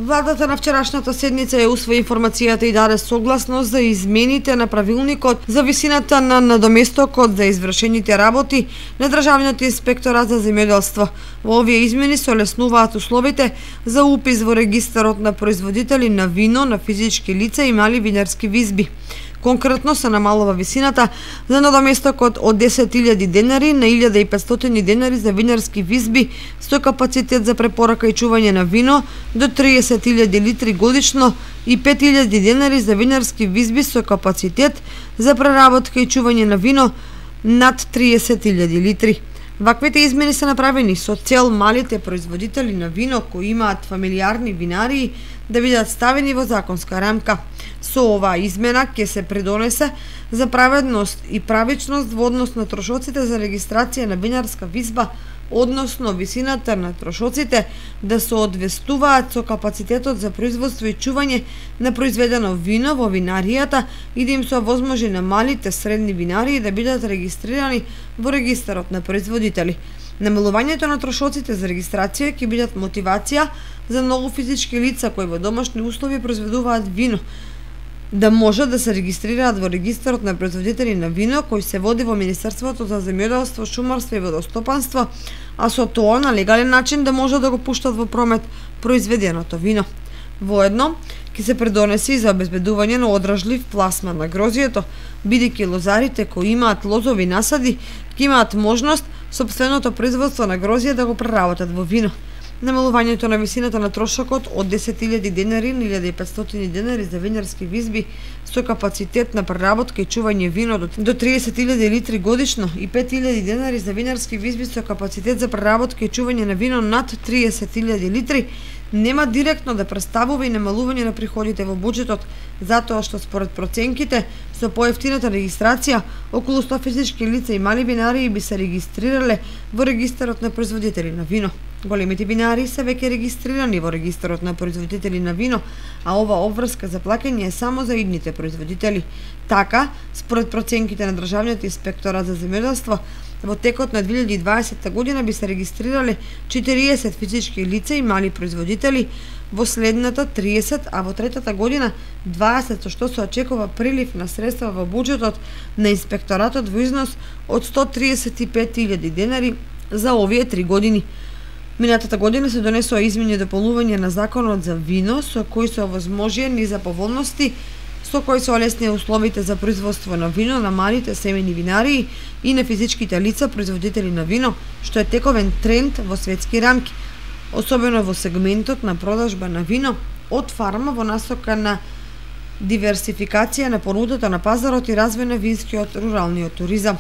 Владата на вчерашната седница ја усвои информацијата и даде согласност за измените на правилникот за висината на надоместокот за извршените работи на Државниот инспекторат за земјоделство. Во овие измени се олеснуваат условите за упис во регистарот на производители на вино на физички лица и мали винарски визби. Конкретно се намалува висината за надоместокот од 10.000 денари на 1.500 денари за винарски визби со капацитет за препорака и чување на вино до 30.000 литри годишно и 5.000 денари за винарски визби со капацитет за преработка и чување на вино над 30.000 литри. Ваквите измени се направени со цел малите производители на вино кои имаат фамилиарни винарии да бидат ставени во законска рамка. Со оваа измена ќе се придонесе за праведност и правичност во однос на трошоците за регистрација на винарска визба, односно висината на трошоците да се одвестуваат со капацитетот за производство и чување на произведено вино во винаријата и да им се овозможи на малите средни винарии да бидат регистрирани во регистарот на производители. Намалувањето на трошоците за регистрација ќе бидат мотивација за многу физички лица кои во домашни услови произведуваат вино да може да се регистрираат во регистарот на производители на вино кој се води во Министерството за земјоделство, шумарство и водостопанство, а со тоа на легален начин да може да го пуштат во промет произведеното вино. Воедно ќе се придонеси за обезбедување на одржлив пласман на грозието, бидејќи лозарите кои имаат лозови насади ќе имаат можност сопственото производство на грозие да го преработат во вино. Намалувањето на висината на трошокот од 10.000 денари на 1.500 денари за винарски визби со капацитет на преработка и чување вино до 30.000 литри годишно и 5.000 денари за винарски визби со капацитет за преработка и чување на вино над 30.000 литри нема директно да представува и намалување на приходите во буџетот, затоа што според проценките со поевтината регистрација околу 100 физички лица и мали винарии би се регистрирале во регистарот на производители на вино. Големите винарии се веќе регистрирани во регистарот на производители на вино, а ова обврска за плаќање е само за идните производители. Така, според проценките на Државниот инспекторат за земјоделство, во текот на 2020 година би се регистрирале 40 физички лица и мали производители, во следната 30, а во третата година 20, со што се очекува прилив на средства во буџетот на инспекторатот во износ од 135.000 денари за овие 3 години. Минатата година се донесоа измени и дополнување на законот за вино со кои се овозможени за поволности со кои се олеснија условите за производство на вино на малите семени винарии и на физичките лица производители на вино, што е тековен тренд во светски рамки, особено во сегментот на продажба на вино од фарма во насока на диверсификација на понудата на пазарот и развој на винскиот руралниот туризам.